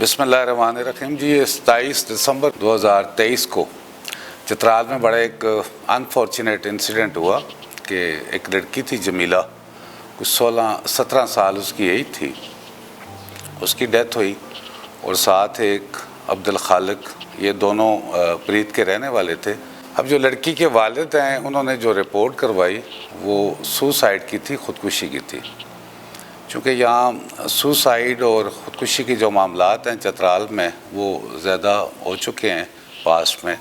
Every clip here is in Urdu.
بسم اللہ الرحمن الرحیم جی 27 دسمبر 2023 کو چترال میں بڑا ایک انفارچونیٹ انسیڈنٹ ہوا کہ ایک لڑکی تھی جمیلہ، کچھ 17 سال اس کی ایج تھی، اس کی ڈیتھ ہوئی اور ساتھ ایک عبدالخالق، یہ دونوں پریت کے رہنے والے تھے۔ اب جو لڑکی کے والد ہیں انہوں نے جو رپورٹ کروائی وہ سوسائڈ کی تھی، خودکشی کی تھی۔ چونکہ یہاں سوسائڈ اور خودکشی کے جو معاملات ہیں چترال میں وہ زیادہ ہو چکے ہیں پاسٹ میں،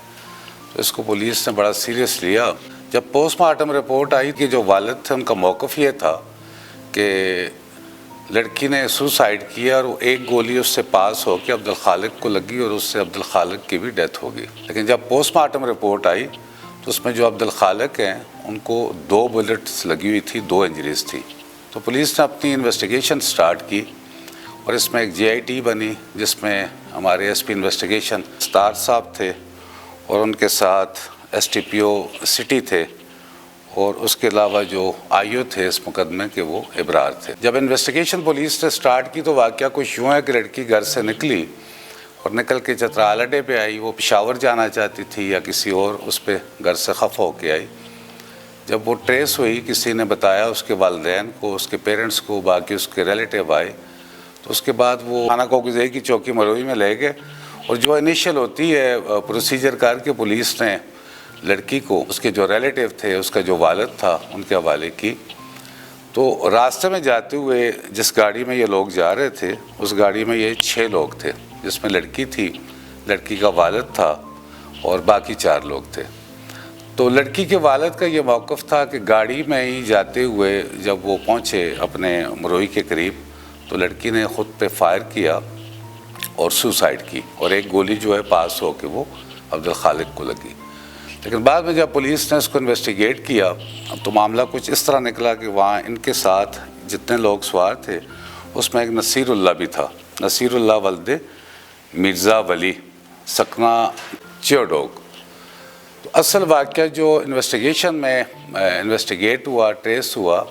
تو اس کو پولیس نے بڑا سیریس لیا۔ جب پوسٹ مارٹم رپورٹ آئی کہ جو والد تھے ان کا موقف یہ تھا کہ لڑکی نے سوسائڈ کیا اور وہ ایک گولی اس سے پاس ہو کے عبدالخالق کو لگی اور اس سے عبدالخالق کی بھی ڈیتھ ہو گئی۔ لیکن جب پوسٹ مارٹم رپورٹ آئی تو اس میں جو عبدالخالق ہیں ان کو 2 بلٹس لگی ہوئی تھی، 2 انجریز تھی۔ تو پولیس نے اپنی انویسٹیگیشن سٹارٹ کی اور اس میں ایک جے آئی ٹی بنی جس میں ہمارے ایس پی انویسٹیگیشن ستار صاحب تھے اور ان کے ساتھ ایس ٹی پی او سٹی تھے اور اس کے علاوہ جو آئی او تھے اس مقدمے کے وہ ابرار تھے۔ جب انویسٹیگیشن پولیس نے سٹارٹ کی تو واقعہ کچھ یوں ہے کہ لڑکی گھر سے نکلی اور نکل کے چترال اڈے پہ آئی، وہ پشاور جانا چاہتی تھی یا کسی اور اس پہ گھر سے خفا ہو کے آئی۔ جب وہ ٹریس ہوئی، کسی نے بتایا اس کے والدین کو، اس کے پیرنٹس کو، باقی اس کے ریلیٹیو آئے، تو اس کے بعد وہ تھانہ کوکوزئی کی چوکی مروئی میں لے گئے اور جو انیشل ہوتی ہے پروسیجر کر کے پولیس نے لڑکی کو اس کے جو ریلیٹیو تھے، اس کا جو والد تھا، ان کے حوالے کی۔ تو راستے میں جاتے ہوئے جس گاڑی میں یہ لوگ جا رہے تھے اس گاڑی میں یہ 6 لوگ تھے، جس میں لڑکی تھی، لڑکی کا والد تھا اور باقی 4 لوگ تھے۔ تو لڑکی کے والد کا یہ موقف تھا کہ گاڑی میں ہی جاتے ہوئے جب وہ پہنچے اپنے مروئی کے قریب تو لڑکی نے خود پہ فائر کیا اور سوسائڈ کی اور ایک گولی جو ہے پاس ہو کے وہ عبدالخالق کو لگی۔ لیکن بعد میں جب پولیس نے اس کو انویسٹیگیٹ کیا تو معاملہ کچھ اس طرح نکلا کہ وہاں ان کے ساتھ جتنے لوگ سوار تھے اس میں ایک نصیر اللہ بھی تھا، نصیر اللہ ولد مرزا ولی سکنہ چیوڈوگ۔ تو اصل واقعہ جو انویسٹیگیشن میں انویسٹیگیٹ ہوا، ٹریس ہوا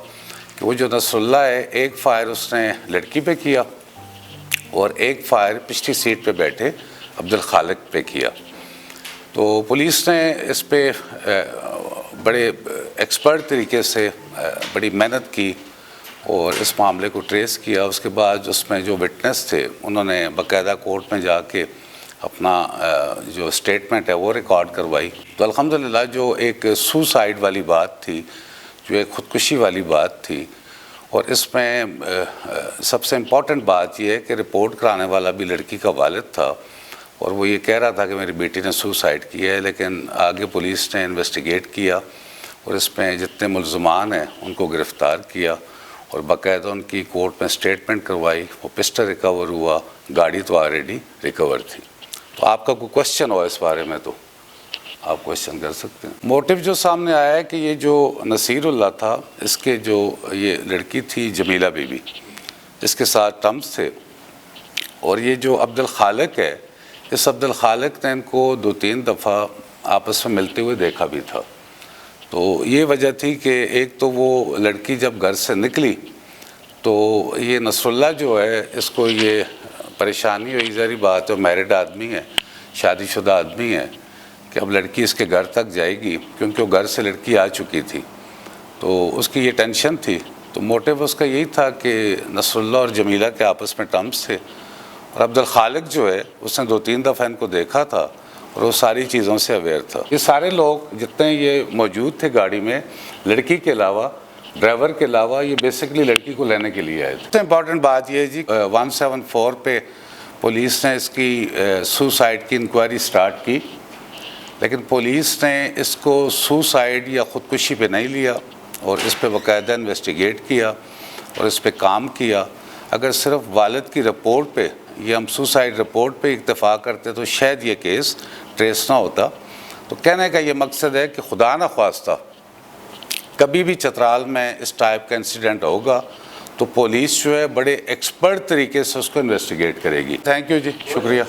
کہ وہ جو نصر اللہ ہے، ایک فائر اس نے لڑکی پہ کیا اور ایک فائر پچھلی سیٹ پہ بیٹھے عبدالخالق پہ کیا۔ تو پولیس نے اس پہ بڑے ایکسپرٹ طریقے سے بڑی محنت کی اور اس معاملے کو ٹریس کیا۔ اس کے بعد اس میں جو وٹنس تھے انہوں نے باقاعدہ کورٹ میں جا کے اپنا جو سٹیٹمنٹ ہے وہ ریکارڈ کروائی۔ تو الحمدللہ جو ایک سوسائڈ والی بات تھی، جو ایک خودکشی والی بات تھی، اور اس میں سب سے امپورٹنٹ بات یہ ہے کہ رپورٹ کرانے والا بھی لڑکی کا والد تھا اور وہ یہ کہہ رہا تھا کہ میری بیٹی نے سوسائڈ کیا ہے، لیکن آگے پولیس نے انویسٹیگیٹ کیا اور اس میں جتنے ملزمان ہیں ان کو گرفتار کیا اور باقاعدہ ان کی کورٹ میں سٹیٹمنٹ کروائی۔ وہ پسٹل ریکور ہوا، گاڑی تو آلریڈی ریکور تھی۔ تو آپ کا کوئی کوشچن ہو اس بارے میں تو آپ کوشچن کر سکتے ہیں۔ موٹیو جو سامنے آیا ہے کہ یہ جو نصیر اللہ تھا، اس کے جو یہ لڑکی تھی جمیلہ بی بی، اس کے ساتھ ٹرمز تھے، اور یہ جو عبدالخالق ہے، اس عبدالخالق نے ان کو 2-3 دفعہ آپس میں ملتے ہوئے دیکھا بھی تھا۔ تو یہ وجہ تھی کہ ایک تو وہ لڑکی جب گھر سے نکلی تو یہ نصر اللہ جو ہے اس کو یہ پریشانی ہوئی، ظاہری بات ہے، میرڈ آدمی ہے، شادی شدہ آدمی ہے، کہ اب لڑکی اس کے گھر تک جائے گی، کیونکہ وہ گھر سے لڑکی آ چکی تھی، تو اس کی یہ ٹینشن تھی۔ تو موٹیو اس کا یہی تھا کہ نصر اللہ اور جمیلہ کے آپس میں ٹرمز تھے اور عبدالخالق جو ہے اس نے 2-3 دفعہ ان کو دیکھا تھا اور وہ ساری چیزوں سے اویئر تھا۔ یہ سارے لوگ جتنے یہ موجود تھے گاڑی میں، لڑکی کے علاوہ، ڈرائیور کے علاوہ، یہ بیسکلی لڑکی کو لینے کے لیے آئے تھے۔ سب سے امپورٹنٹ بات یہ ہے جی 174 پہ پولیس نے اس کی سوسائڈ کی انکوائری سٹارٹ کی، لیکن پولیس نے اس کو سوسائڈ یا خودکشی پہ نہیں لیا اور اس پہ باقاعدہ انویسٹیگیٹ کیا اور اس پہ کام کیا۔ اگر صرف والد کی رپورٹ پہ یا ہم سوسائڈ رپورٹ پہ اکتفا کرتے تو شاید یہ کیس ٹریس نہ ہوتا۔ تو کہنے کا یہ مقصد ہے کہ خدا نہ خواستہ کبھی بھی چترال میں اس ٹائپ کا انسیڈنٹ ہوگا تو پولیس جو ہے بڑے ایکسپرٹ طریقے سے اس کو انویسٹیگیٹ کرے گی۔ تھینک یو جی، شکریہ۔